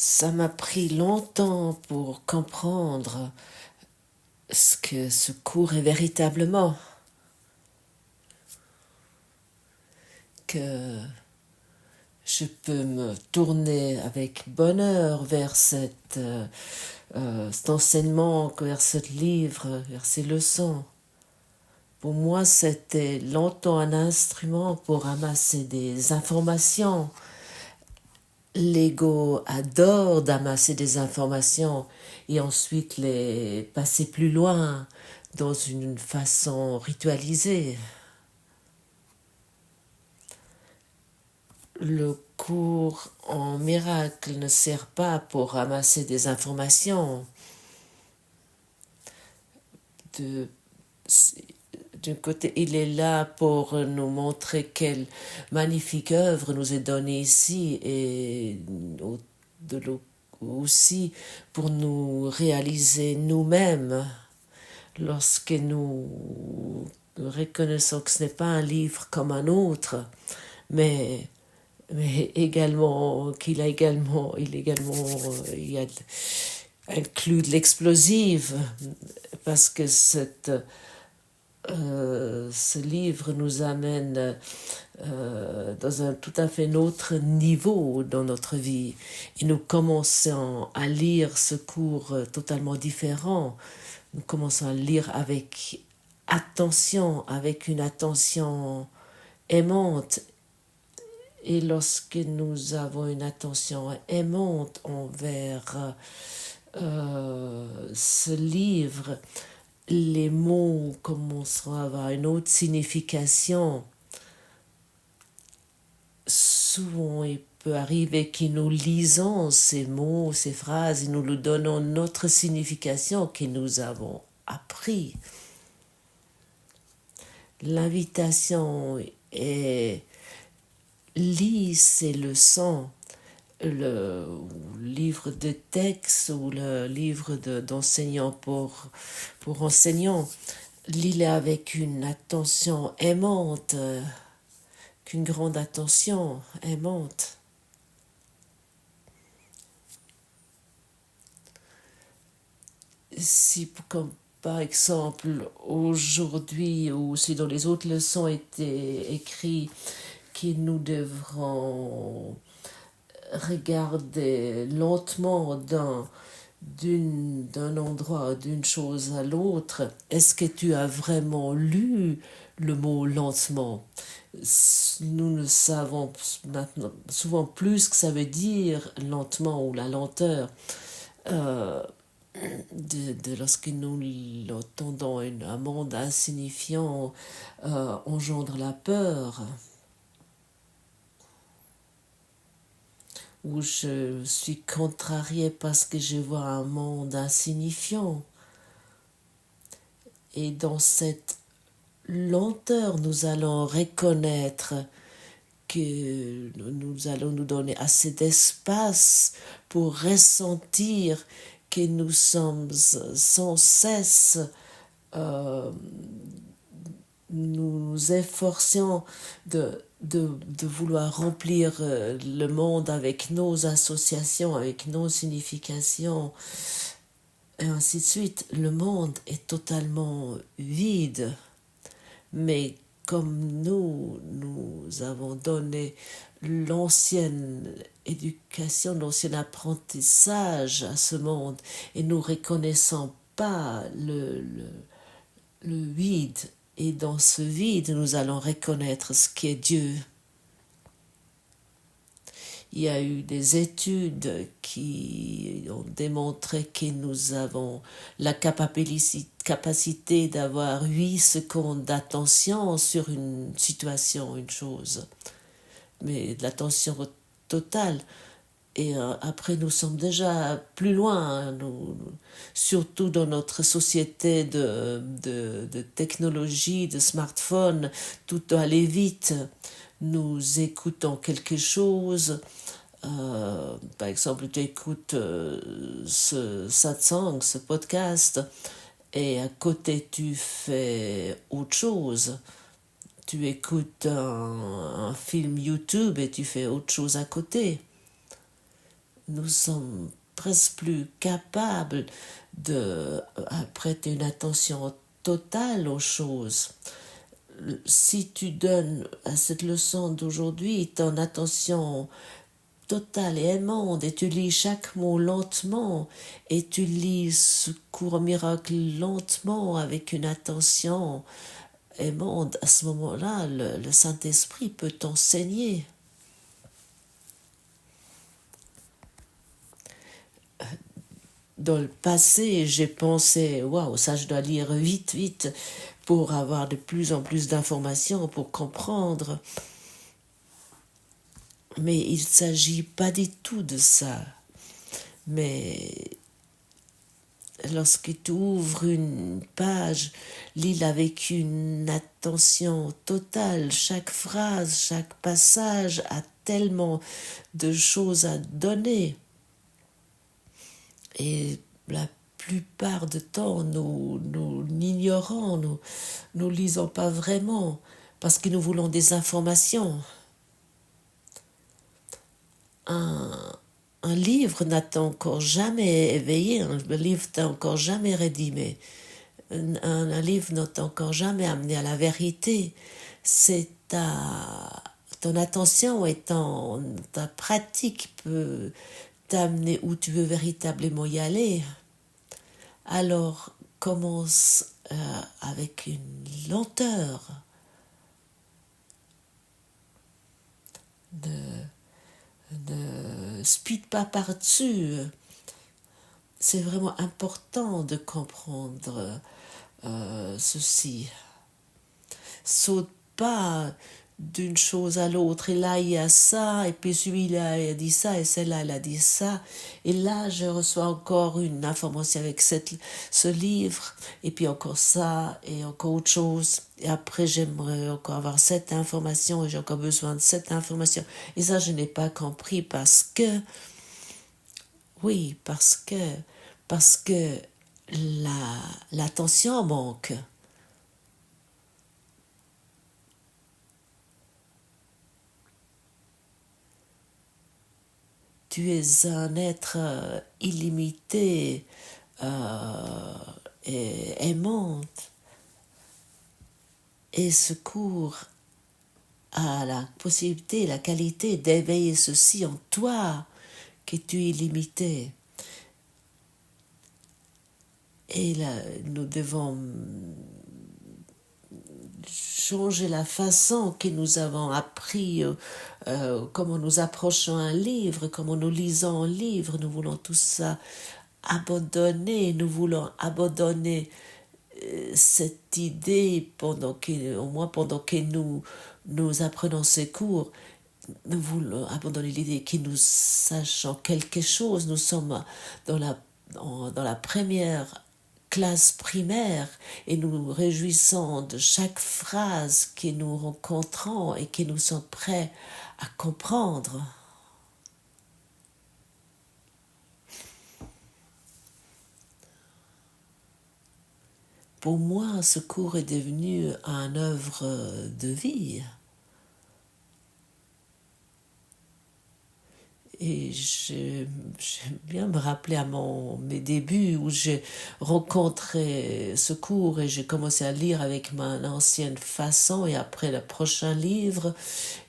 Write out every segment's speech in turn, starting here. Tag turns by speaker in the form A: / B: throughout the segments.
A: Ça m'a pris longtemps pour comprendre ce que ce cours est véritablement, que je peux me tourner avec bonheur vers cet enseignement, vers ce livre, vers ces leçons. Pour moi, c'était longtemps un instrument pour ramasser des informations. L'ego adore d'amasser des informations et ensuite les passer plus loin dans une façon ritualisée. Le cours en miracle ne sert pas pour ramasser des informations. De, D'un côté, il est là pour nous montrer quelle magnifique œuvre nous est donnée ici et de l'autre aussi pour nous réaliser nous-mêmes lorsque nous reconnaissons que ce n'est pas un livre comme un autre, mais également qu'il a également il y a inclus de l'explosive parce que ce livre nous amène dans un tout à fait autre niveau dans notre vie et nous commençons à lire ce cours totalement différent. Nous commençons à lire avec attention, avec une attention aimante. Et lorsque nous avons une attention aimante envers ce livre, les mots commenceront à avoir une autre signification. Souvent, il peut arriver que nous lisons ces mots, ces phrases, et nous leur donnons notre signification que nous avons appris. L'invitation est lis ces leçons, le livre de texte ou le livre d'enseignant pour enseignants, lis-les avec une attention aimante, qu'une grande attention aimante. Si, comme par exemple, aujourd'hui ou si dans les autres leçons étaient écrits que nous devrons regarder lentement d'un endroit, d'une chose à l'autre, est-ce que tu as vraiment lu le mot lentement? Nous ne savons maintenant souvent plus ce que ça veut dire lentement ou la lenteur. Lorsque nous l'entendons, un monde insignifiant engendre la peur, où je suis contrariée parce que je vois un monde insignifiant. Et dans cette lenteur, nous allons reconnaître que nous allons nous donner assez d'espace pour ressentir que nous sommes sans cesse nous efforçons de vouloir remplir le monde avec nos associations, avec nos significations, et ainsi de suite. Le monde est totalement vide, mais comme nous avons donné l'ancienne éducation, l'ancien apprentissage à ce monde, et nous reconnaissons pas le vide. Et dans ce vide, nous allons reconnaître ce qu'est Dieu. Il y a eu des études qui ont démontré que nous avons la capacité d'avoir 8 secondes d'attention sur une situation, une chose. Mais l'attention totale. Et après, nous sommes déjà plus loin, surtout dans notre société de technologie, de smartphone, tout doit aller vite. Nous écoutons quelque chose, par exemple, tu écoutes ce satsang, ce podcast, et à côté tu fais autre chose. Tu écoutes un film YouTube et tu fais autre chose à côté. nous sommes presque plus capables de prêter une attention totale aux choses. Si tu donnes à cette leçon d'aujourd'hui ton attention totale et aimante et tu lis chaque mot lentement et tu lis ce cours miracle lentement avec une attention aimante, à ce moment-là, le Saint-Esprit peut t'enseigner. Dans le passé, j'ai pensé, waouh, ça je dois lire vite, vite, pour avoir de plus en plus d'informations, pour comprendre. Mais il ne s'agit pas du tout de ça. Mais lorsque tu ouvres une page, lis avec une attention totale. Chaque phrase, chaque passage a tellement de choses à donner. Et la plupart du temps, nous l'ignorons, nous lisons pas vraiment, parce que nous voulons des informations. Un livre n'a encore jamais éveillé, un livre n'a encore jamais rédimé, un livre n'a encore jamais amené à la vérité. C'est ton attention et ta pratique peut t'amener où tu veux véritablement y aller. Alors commence avec une lenteur. Ne speed pas par-dessus. C'est vraiment important de comprendre ceci. Saute pas d'une chose à l'autre. Et là, il y a ça, et puis celui-là, il a dit ça, et celle-là, elle a dit ça. Et là, je reçois encore une information avec ce livre, et puis encore ça, et encore autre chose. Et après, j'aimerais encore avoir cette information, et j'ai encore besoin de cette information. Et ça, je n'ai pas compris parce que l'attention manque. Tu es un être illimité et aimante. Et ce cours a la possibilité, la qualité d'éveiller ceci en toi, que tu es illimité. Et là, nous devons changer la façon que nous avons appris, comment nous approchons un livre, comment nous lisons un livre. Nous voulons tout ça abandonner, nous voulons abandonner cette idée au moins pendant que nous apprenons ces cours. Nous voulons abandonner l'idée que nous sachons quelque chose. Nous sommes dans la première classe primaire et nous nous réjouissons de chaque phrase que nous rencontrons et que nous sommes prêts à comprendre. Pour moi, ce cours est devenu une œuvre de vie. Et j'aime bien me rappeler à mes débuts où j'ai rencontré ce cours et j'ai commencé à lire avec ma ancienne façon et après le prochain livre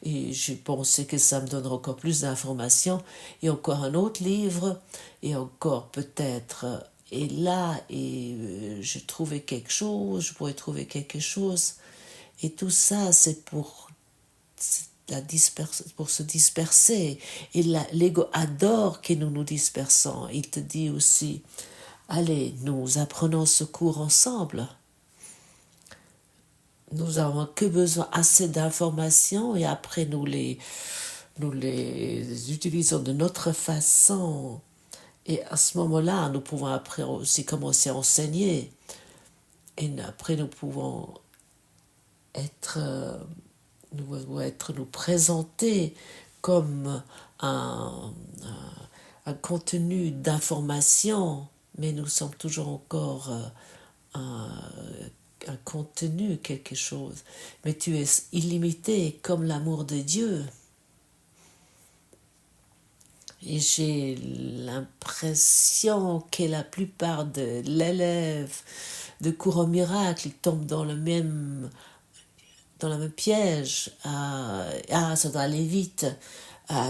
A: et j'ai pensé que ça me donnerait encore plus d'informations et encore un autre livre et encore peut-être et là je trouvais quelque chose, je pourrais trouver quelque chose et tout ça c'est pour se disperser. Et l'ego adore que nous nous dispersons. Il te dit aussi, allez, nous apprenons ce cours ensemble. Nous avons que besoin assez d'informations et après nous les utilisons de notre façon. Et à ce moment-là, nous pouvons après aussi commencer à enseigner. Et après, nous pouvons nous présenter comme un contenu d'information, mais nous sommes toujours encore un contenu, quelque chose. Mais tu es illimité comme l'amour de Dieu. Et j'ai l'impression que la plupart de l'élève de cours au miracle, ils tombent dans le même piège. Ça doit aller vite.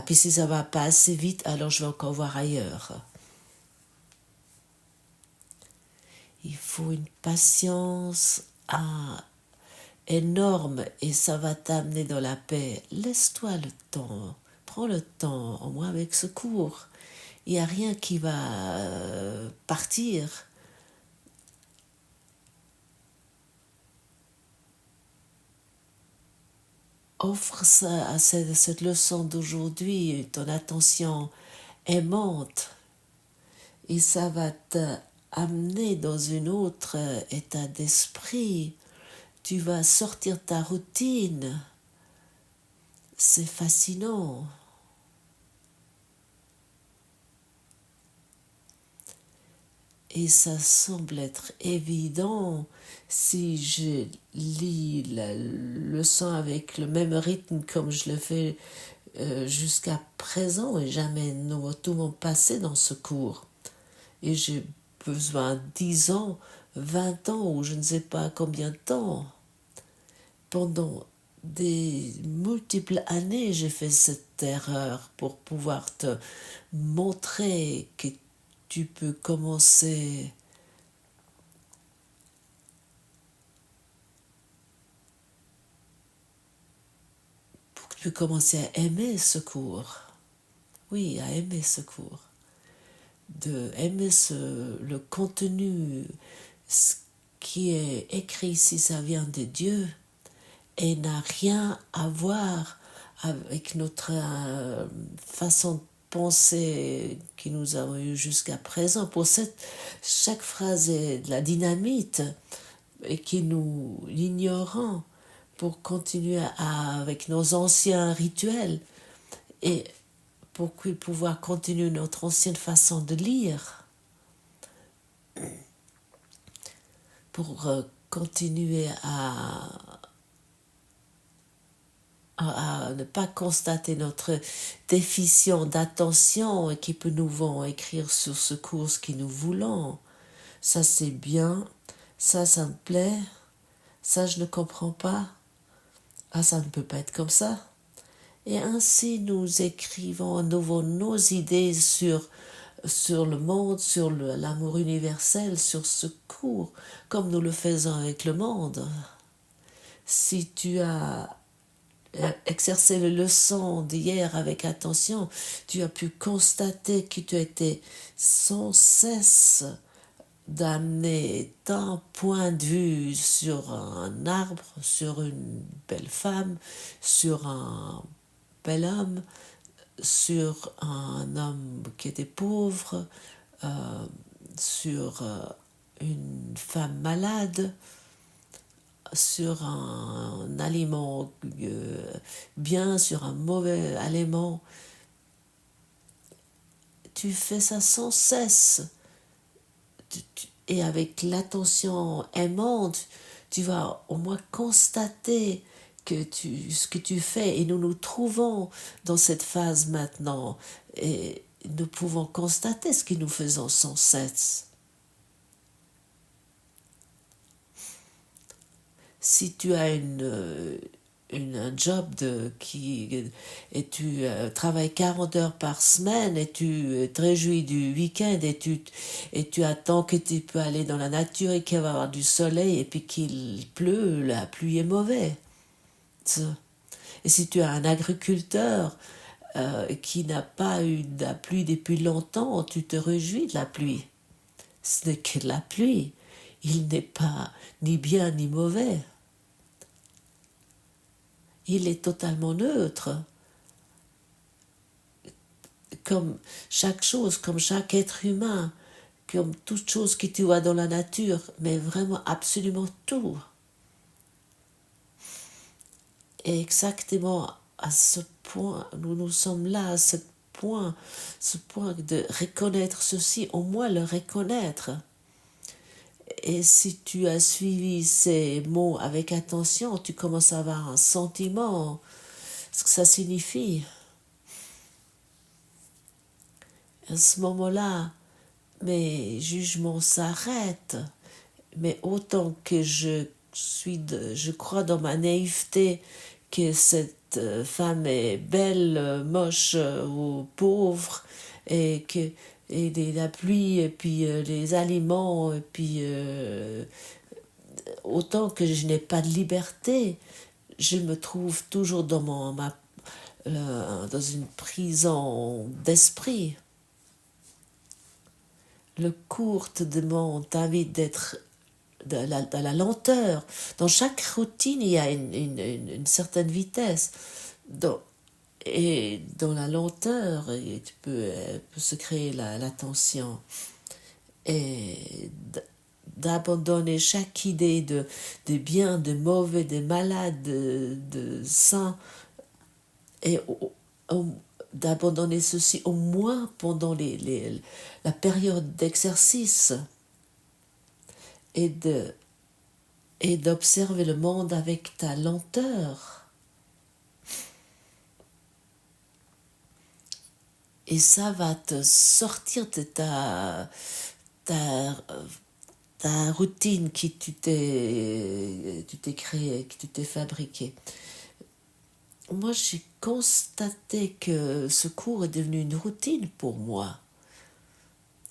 A: Puis si ça va pas assez vite, alors je vais encore voir ailleurs. Il faut une patience énorme et ça va t'amener dans la paix. Laisse-toi le temps. Prends le temps, au moins avec ce cours. Il n'y a rien qui va partir. Offre ça à cette leçon d'aujourd'hui, ton attention aimante, et ça va t'amener dans une autre état d'esprit. Tu vas sortir de ta routine. C'est fascinant. Et ça semble être évident si je lis la leçon avec le même rythme comme je le fais jusqu'à présent et jamais tout mon passé dans ce cours. Et j'ai besoin de 10 ans, 20 ans ou je ne sais pas combien de temps. Pendant des multiples années, j'ai fait cette erreur pour pouvoir te montrer que tu peux commencer à aimer ce cours. Oui, à aimer ce cours. De aimer le contenu, ce qui est écrit si ça vient de Dieu et n'a rien à voir avec notre façon de penser que nous avons eu jusqu'à présent. Pour chaque phrase est de la dynamite et qui nous l'ignorons pour continuer avec nos anciens rituels et pour pouvoir continuer notre ancienne façon de lire, pour continuer à ne pas constater notre déficient d'attention et qui peut nous écrire sur ce cours ce que nous voulons. Ça c'est bien, ça me plaît, ça je ne comprends pas, ça ne peut pas être comme ça. Et ainsi nous écrivons à nouveau nos idées sur le monde, sur l'amour universel, sur ce cours, comme nous le faisons avec le monde. Si tu as exercé les leçons d'hier avec attention, tu as pu constater que tu étais sans cesse d'amener ton point de vue sur un arbre, sur une belle femme, sur un bel homme, sur un homme qui était pauvre, sur une femme malade, sur un aliment bien, sur un mauvais aliment. Tu fais ça sans cesse. Et avec l'attention aimante, tu vas au moins constater ce que tu fais. Et nous nous trouvons dans cette phase maintenant. Et nous pouvons constater ce que nous faisons sans cesse. Si tu as un job et tu travailles 40 heures par semaine et tu te réjouis du week-end et tu attends que tu peux aller dans la nature et qu'il va y avoir du soleil et puis qu'il pleut, la pluie est mauvaise. Et si tu as un agriculteur qui n'a pas eu de la pluie depuis longtemps, tu te réjouis de la pluie. Ce n'est que de la pluie. Il n'est pas ni bien ni mauvais. Il est totalement neutre. Comme chaque chose, comme chaque être humain, comme toute chose que tu vois dans la nature, mais vraiment absolument tout. Et exactement à ce point, nous sommes là, à ce point de reconnaître ceci, au moins le reconnaître. Et si tu as suivi ces mots avec attention, tu commences à avoir un sentiment, ce que ça signifie. À ce moment-là, mes jugements s'arrêtent. Mais autant que je crois dans ma naïveté que cette femme est belle, moche ou pauvre, et la pluie, et puis les aliments, et puis autant que je n'ai pas de liberté, je me trouve toujours dans une prison d'esprit. Le cours te demande, t'invite d'être dans la lenteur. Dans chaque routine, il y a une certaine vitesse. Et dans la lenteur, peut se créer la tension. Et d'abandonner chaque idée de bien, de mauvais, de malade, de sain, et d'abandonner ceci au moins pendant la période d'exercice, et d'observer le monde avec ta lenteur. Et ça va te sortir de ta routine que tu t'es créée, que tu t'es fabriquée. Moi, j'ai constaté que ce cours est devenu une routine pour moi.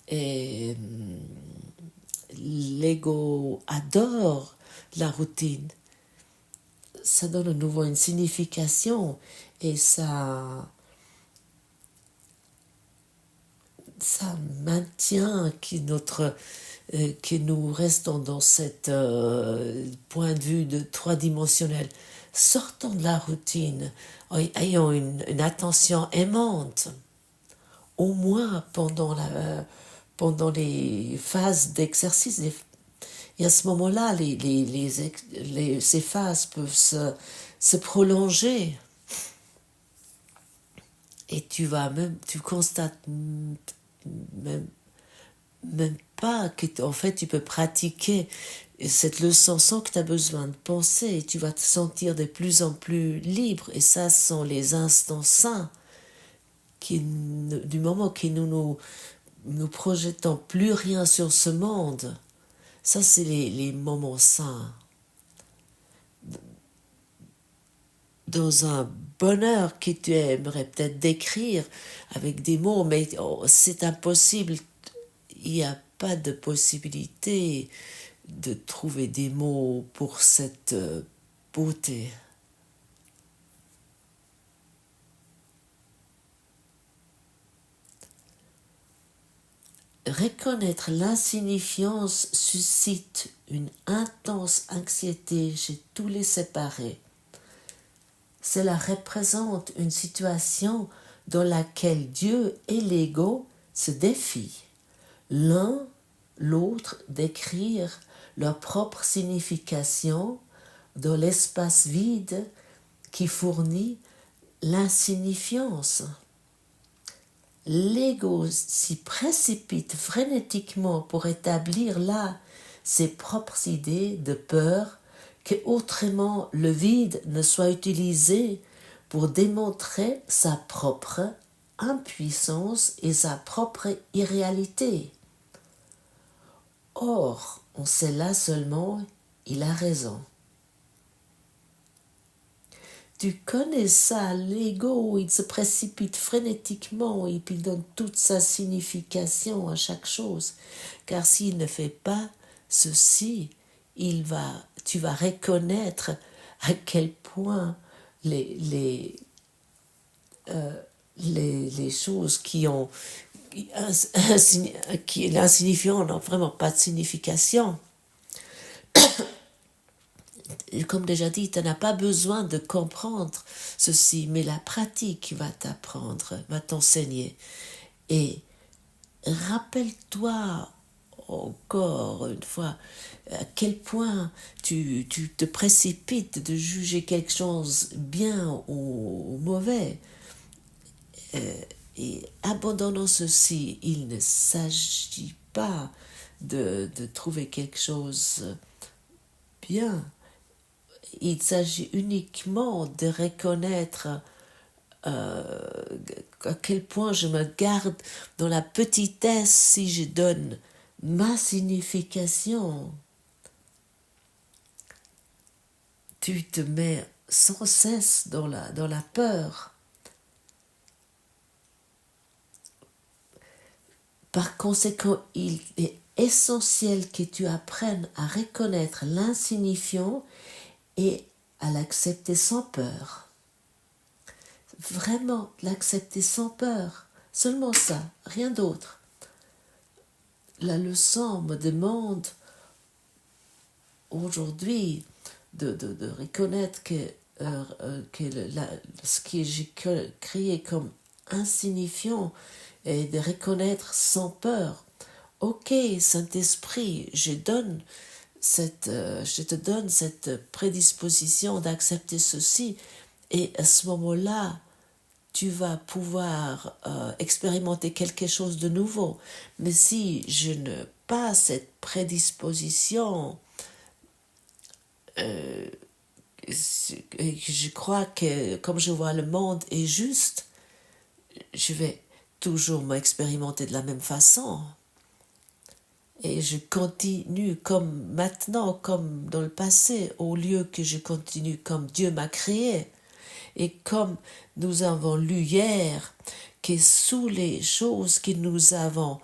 A: Et l'ego adore la routine. Ça donne à nouveau une signification, et ça maintient que nous restons dans cet point de vue de trois-dimensionnel. Sortons de la routine, ayons une attention aimante, au moins pendant les phases d'exercice. Et à ce moment-là, ces phases peuvent se prolonger. Et tu constates même pas que, en fait, tu peux pratiquer cette leçon sans que tu aies besoin de penser. Et tu vas te sentir de plus en plus libre. Et ça sont les instants sains du moment que nous projetons plus rien sur ce monde. Ça, c'est les moments sains. Dans un bonheur que tu aimerais peut-être décrire avec des mots, mais c'est impossible. Il n'y a pas de possibilité de trouver des mots pour cette beauté. Reconnaître l'insignifiance suscite une intense anxiété chez tous les séparés. Cela représente une situation dans laquelle Dieu et l'ego se défient, l'un l'autre d'écrire leur propre signification dans l'espace vide qui fournit l'insignifiance. L'ego s'y précipite frénétiquement pour établir là ses propres idées de peur que autrement le vide ne soit utilisé pour démontrer sa propre impuissance et sa propre irréalité. Or, on sait là seulement, il a raison. Tu connais ça, l'ego, il se précipite frénétiquement et puis donne toute sa signification à chaque chose. Car s'il ne fait pas ceci, tu vas reconnaître à quel point les choses qui l'insignifiant n'ont vraiment pas de signification. Comme déjà dit, tu n'as pas besoin de comprendre ceci, mais la pratique va t'apprendre, va t'enseigner. Et rappelle-toi encore une fois à quel point tu te précipites de juger quelque chose bien ou mauvais. Et abandonnant ceci, il ne s'agit pas de trouver quelque chose bien. Il s'agit uniquement de reconnaître à quel point je me garde dans la petitesse si je donne ma signification. Tu te mets sans cesse dans la peur. Par conséquent, il est essentiel que tu apprennes à reconnaître l'insignifiant et à l'accepter sans peur. Vraiment, l'accepter sans peur. Seulement ça, rien d'autre. La leçon me demande aujourd'hui de reconnaître que ce que j'ai créé comme insignifiant et de reconnaître sans peur. Ok, Saint-Esprit, je te donne cette prédisposition d'accepter ceci, et à ce moment-là, tu vas pouvoir expérimenter quelque chose de nouveau. Mais si je n'ai pas cette prédisposition, je crois que comme je vois le monde est juste, je vais toujours m'expérimenter de la même façon. Et je continue comme maintenant, comme dans le passé, au lieu que je continue comme Dieu m'a créé. Et comme nous avons lu hier, que sous les choses que nous avons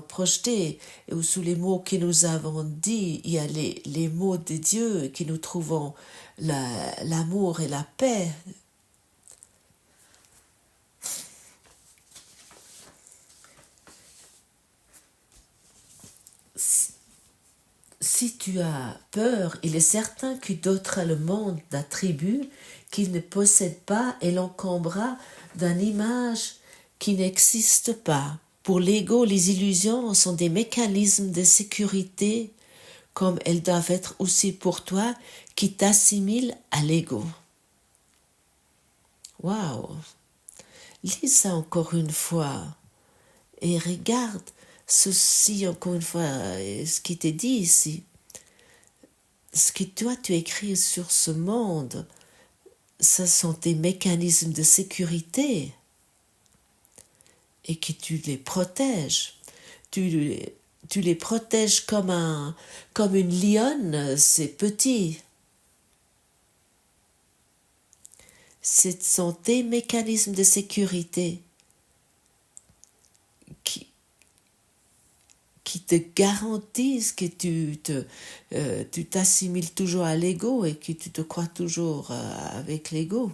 A: projetées, ou sous les mots que nous avons dit, il y a les mots de Dieu, que nous trouvons l'amour et la paix. Si tu as peur, il est certain que d'autres le monde d'attributs qu'il ne possède pas et l'encombrera d'une image qui n'existe pas. Pour l'ego, les illusions sont des mécanismes de sécurité, comme elles doivent être aussi pour toi, qui t'assimilent à l'ego. Waouh! Lis ça encore une fois et regarde ceci encore une fois, ce qui t'est dit ici. Ce que toi tu écris sur ce monde, ce sont des mécanismes de sécurité et que tu les protèges. Tu les protèges comme une lionne, c'est petit. Ce sont des mécanismes de sécurité qui te garantissent que tu t'assimiles toujours à l'ego et que tu te crois toujours avec l'ego.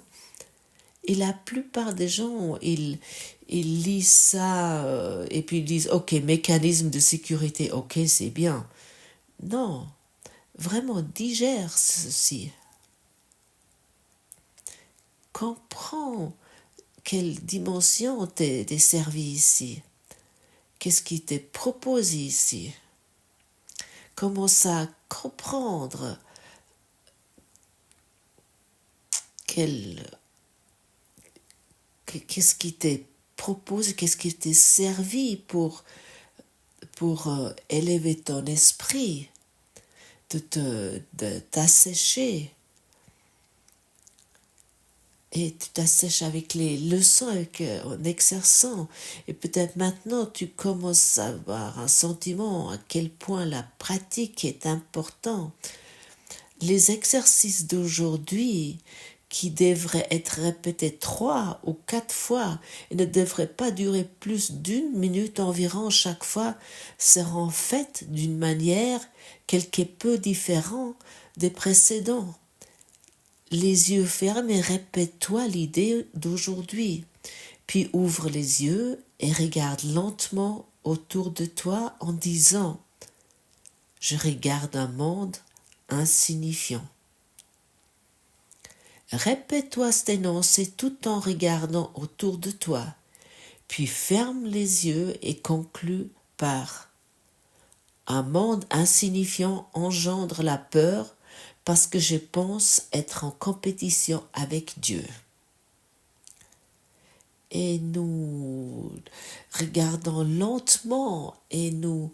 A: Et la plupart des gens, ils lisent ça et puis ils disent « Ok, mécanisme de sécurité, ok, c'est bien. » Non, vraiment digère ceci. Comprends quelle dimension t'est servie ici. Qu'est-ce qui t'est proposé ici? Commence à comprendre qu'est-ce qui t'est proposé, qu'est-ce qui t'est servi pour élever ton esprit, de t'assécher. Et tu t'assèches avec les leçons, en exerçant. Et peut-être maintenant, tu commences à avoir un sentiment à quel point la pratique est importante. Les exercices d'aujourd'hui, qui devraient être répétés 3 ou 4 fois et ne devraient pas durer plus d'1 minute environ chaque fois, seront faits d'une manière quelque peu différente des précédents. Les yeux fermés, répète-toi l'idée d'aujourd'hui, puis ouvre les yeux et regarde lentement autour de toi en disant « Je regarde un monde insignifiant ». Répète-toi cet énoncé tout en regardant autour de toi, puis ferme les yeux et conclue par « Un monde insignifiant engendre la peur parce que je pense être en compétition avec Dieu. » Et nous regardons lentement et nous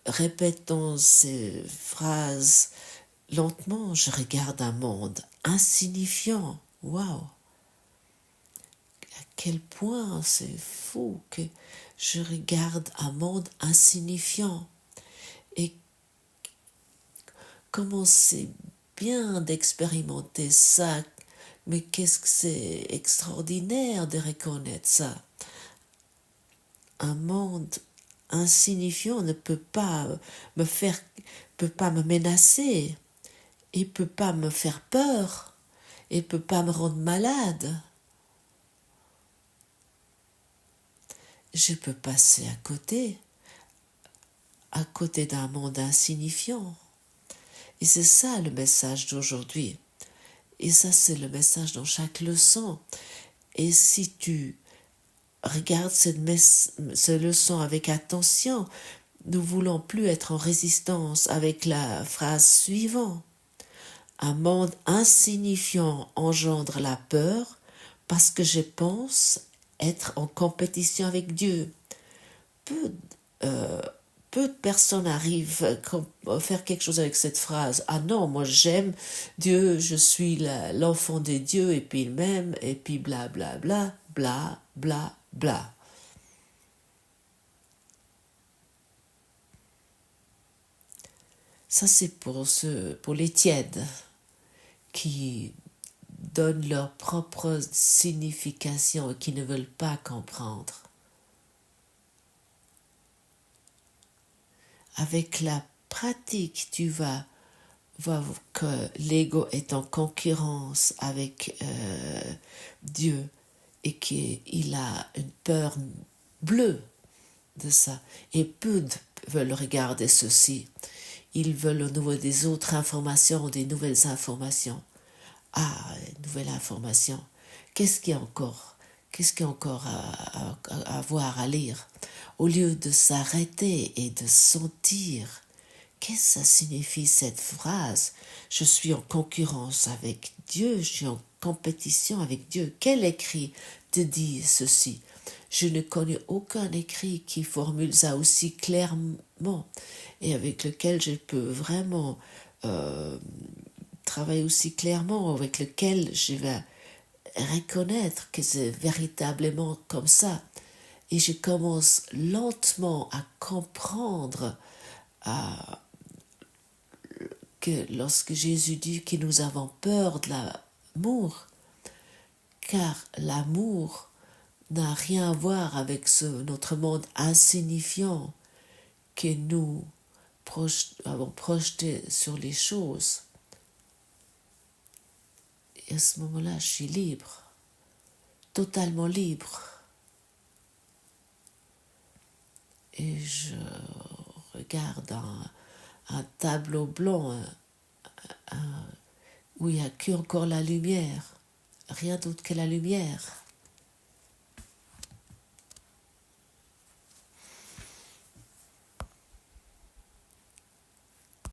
A: répétons ces phrases lentement. Je regarde un monde insignifiant. Waouh! À quel point c'est fou que je regarde un monde insignifiant et comment c'est bien d'expérimenter ça, mais qu'est-ce que c'est extraordinaire de reconnaître ça. Un monde insignifiant ne peut pas peut pas me menacer, il peut pas me faire peur, il peut pas me rendre malade. Je peux passer à côté d'un monde insignifiant. Et c'est ça le message d'aujourd'hui. Et ça, c'est le message dans chaque leçon. Et si tu regardes cette leçon avec attention, nous voulons plus être en résistance avec la phrase suivante. Un monde insignifiant engendre la peur parce que je pense être en compétition avec Dieu. Peu, euh, peu de personnes arrivent à faire quelque chose avec cette phrase. Ah non, moi j'aime Dieu, je suis l'enfant de Dieu, et puis il m'aime, et puis bla bla bla, bla bla bla. Ça c'est pour les tièdes qui donnent leur propre signification et qui ne veulent pas comprendre. Avec la pratique, tu vas voir que l'ego est en concurrence avec Dieu et qu'il a une peur bleue de ça. Et peu veulent regarder ceci. Ils veulent au niveau des autres informations, des nouvelles informations. Ah, nouvelle information. Qu'est-ce qu'il y a encore? Qu'est-ce qu'il y a encore à voir, à lire? Au lieu de s'arrêter et de sentir, qu'est-ce que ça signifie cette phrase? Je suis en concurrence avec Dieu, je suis en compétition avec Dieu. Quel écrit te dit ceci? Je ne connais aucun écrit qui formule ça aussi clairement et avec lequel je peux vraiment travailler aussi clairement, avec lequel je vais reconnaître que c'est véritablement comme ça. Et je commence lentement à comprendre que lorsque Jésus dit que nous avons peur de l'amour, car l'amour n'a rien à voir avec notre monde insignifiant que nous avons projeté sur les choses. Et à ce moment-là, je suis libre, totalement libre. Et je regarde un tableau blanc où il n'y a qu'encore la lumière, rien d'autre que la lumière.